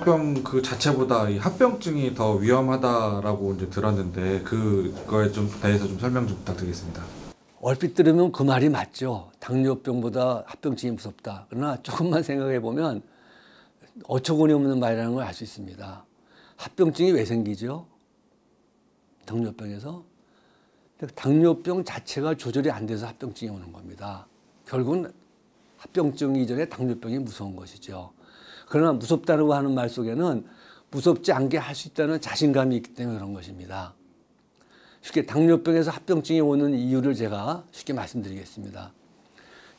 당뇨병 그 자체보다 이 합병증이 더 위험하다라고 이제 들었는데 그거에 좀 대해서 좀 설명 좀 부탁드리겠습니다. 얼핏 들으면 그 말이 맞죠. 당뇨병보다 합병증이 무섭다. 그러나 조금만 생각해 보면 어처구니 없는 말이라는 걸 알 수 있습니다. 합병증이 왜 생기죠? 당뇨병에서. 당뇨병 자체가 조절이 안 돼서 합병증이 오는 겁니다. 결국은 합병증 이전에 당뇨병이 무서운 것이죠. 그러나 무섭다고 하는 말 속에는 무섭지 않게 할 수 있다는 자신감이 있기 때문에 그런 것입니다. 쉽게 당뇨병에서 합병증이 오는 이유를 제가 쉽게 말씀드리겠습니다.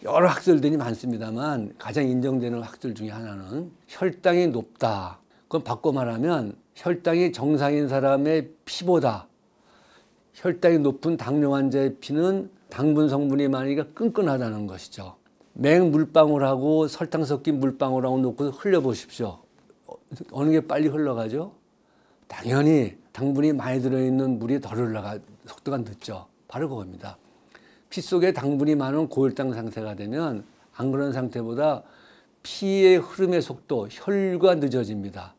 여러 학설들이 많습니다만 가장 인정되는 학설 중에 하나는 혈당이 높다. 그건 바꿔 말하면 혈당이 정상인 사람의 피보다 혈당이 높은 당뇨 환자의 피는 당분 성분이 많으니까 끈끈하다는 것이죠. 맹 물방울하고 설탕 섞인 물방울하고 놓고 흘려보십시오. 어느 게 빨리 흘러가죠? 당연히 당분이 많이 들어있는 물이 덜 흘러가 속도가 늦죠. 바로 그겁니다. 피 속에 당분이 많은 고혈당 상태가 되면 안 그런 상태보다 피의 흐름의 속도, 혈류가 늦어집니다.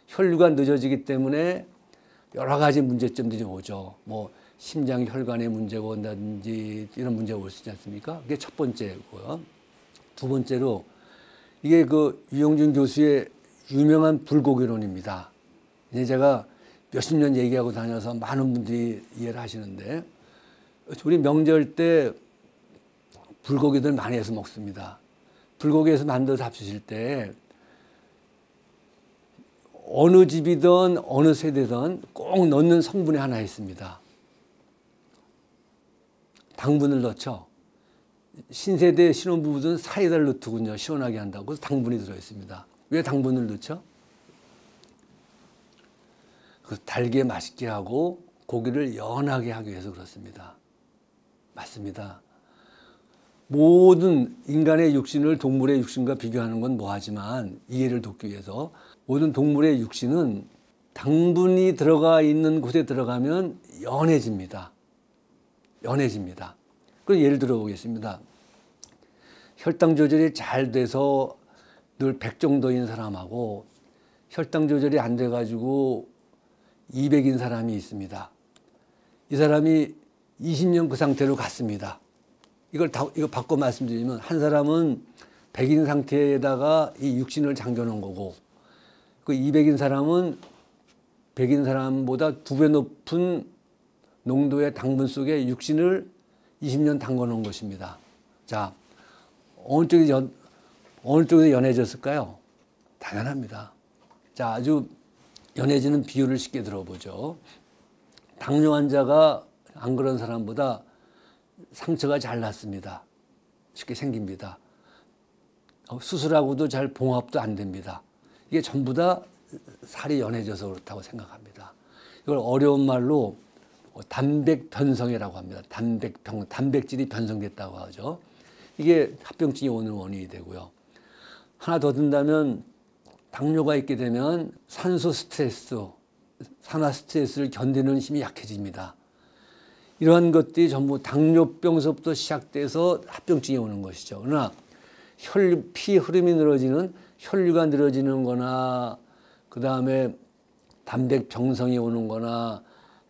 혈류가 늦어지기 때문에 여러 가지 문제점들이 오죠. 뭐 심장 혈관에 문제가 온다든지 이런 문제가 올 수 있지 않습니까? 그게 첫 번째고요. 두 번째로 이게 그 유영준 교수의 유명한 불고기론입니다. 이제 제가 몇십 년 얘기하고 다녀서 많은 분들이 이해를 하시는데 우리 명절 때 불고기들 많이 해서 먹습니다. 불고기에서 만들어서 합치실 때 어느 집이든 어느 세대든 꼭 넣는 성분이 하나 있습니다. 당분을 넣죠. 신세대 신혼부부들은 사이다를 넣더군요. 시원하게 한다고. 당분이 들어있습니다. 왜 당분을 넣죠? 그 달게 맛있게 하고 고기를 연하게 하기 위해서 그렇습니다. 맞습니다. 모든 인간의 육신을 동물의 육신과 비교하는 건 뭐하지만 이해를 돕기 위해서 모든 동물의 육신은 당분이 들어가 있는 곳에 들어가면 연해집니다. 연해집니다. 그럼 예를 들어 보겠습니다. 혈당 조절이 잘 돼서 늘 100 정도인 사람하고 혈당 조절이 안 돼가지고 200인 사람이 있습니다. 이 사람이 20년 그 상태로 갔습니다. 이거 바꿔 말씀드리면 한 사람은 100인 상태에다가 이 육신을 잠겨놓은 거고 그 200인 사람은 100인 사람보다 2배 높은 농도의 당분 속에 육신을 20년 담궈 놓은 것입니다. 자, 어느 쪽에서 연해졌을까요? 당연합니다. 자, 아주 연해지는 비율을 쉽게 들어보죠. 당뇨 환자가 안 그런 사람보다 상처가 잘 났습니다. 쉽게 생깁니다. 수술하고도 잘 봉합도 안 됩니다. 이게 전부 다 살이 연해져서 그렇다고 생각합니다. 이걸 어려운 말로 단백 변성이라고 합니다. 단백질이 변성됐다고 하죠. 이게 합병증이 오는 원인이 되고요. 하나 더 든다면 당뇨가 있게 되면 산화 스트레스를 견디는 힘이 약해집니다. 이러한 것들이 전부 당뇨병서부터 시작돼서 합병증이 오는 것이죠. 그러나 피 흐름이 늘어지는 혈류가 늘어지는 거나 그 다음에 단백 병성이 오는 거나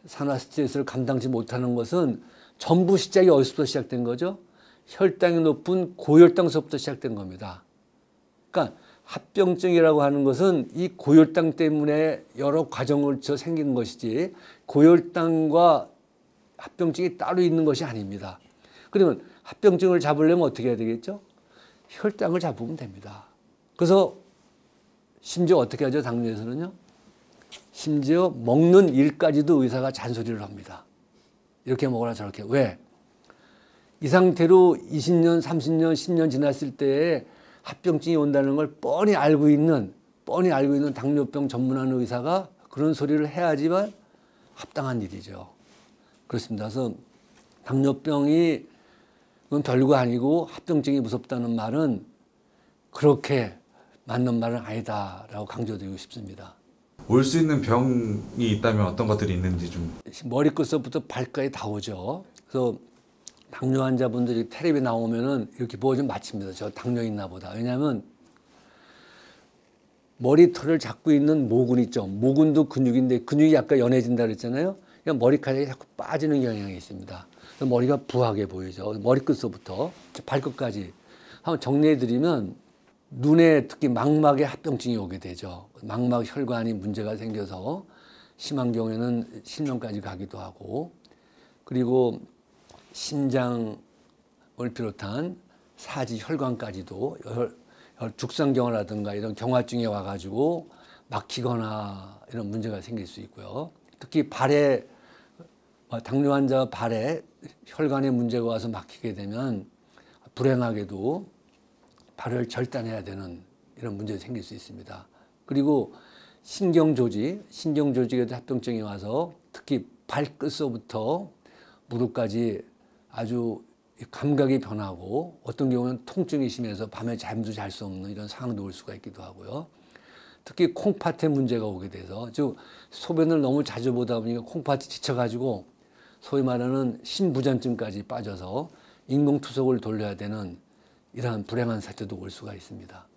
산화 스트레스를 감당치 못하는 것은 전부 시작이 어디서부터 시작된 거죠? 혈당이 높은 고혈당서부터 시작된 겁니다. 그러니까 합병증이라고 하는 것은 이 고혈당 때문에 여러 과정을 거쳐 생긴 것이지 고혈당과 합병증이 따로 있는 것이 아닙니다. 그러면 합병증을 잡으려면 어떻게 해야 되겠죠? 혈당을 잡으면 됩니다. 그래서 심지어 어떻게 하죠? 당뇨에서는요. 심지어 먹는 일까지도 의사가 잔소리를 합니다. 이렇게 먹어라 저렇게. 왜? 이 상태로 20년, 30년, 10년 지났을 때에 합병증이 온다는 걸 뻔히 알고 있는 당뇨병 전문하는 의사가 그런 소리를 해야지만 합당한 일이죠. 그렇습니다. 그래서 당뇨병이 그건 별거 아니고 합병증이 무섭다는 말은 그렇게 맞는 말은 아니다라고 강조드리고 싶습니다. 올 수 있는 병이 있다면 어떤 것들이 있는지 좀. 머리끝서부터 발까지 다 오죠. 그래서 당뇨 환자분들이 텔레비 나오면은 이렇게 보고 좀 마칩니다. 저 당뇨 있나 보다. 왜냐하면 머리털을 잡고 있는 모근 있죠. 모근도 근육인데 근육이 약간 연해진다 그랬잖아요. 그냥 머리카락이 자꾸 빠지는 경향이 있습니다. 머리가 부하게 보이죠. 머리끝서부터 발끝까지. 한번 정리해드리면 눈에 특히 망막에 합병증이 오게 되죠. 망막 혈관이 문제가 생겨서 심한 경우에는 실명까지 가기도 하고, 그리고 심장을 비롯한 사지 혈관까지도 죽상경화라든가 이런 경화증이 와가지고 막히거나 이런 문제가 생길 수 있고요. 특히 발에 당뇨 환자 발에 혈관에 문제가 와서 막히게 되면 불행하게도 발을 절단해야 되는 이런 문제가 생길 수 있습니다. 그리고 신경조직에도 합병증이 와서 특히 발끝서부터 무릎까지 아주 감각이 변하고 어떤 경우는 통증이 심해서 밤에 잠도 잘 수 없는 이런 상황도 올 수가 있기도 하고요. 특히 콩팥에 문제가 오게 돼서 즉 소변을 너무 자주 보다 보니까 콩팥이 지쳐가지고 소위 말하는 신부전증까지 빠져서 인공투석을 돌려야 되는 이러한 불행한 사태도 올 수가 있습니다.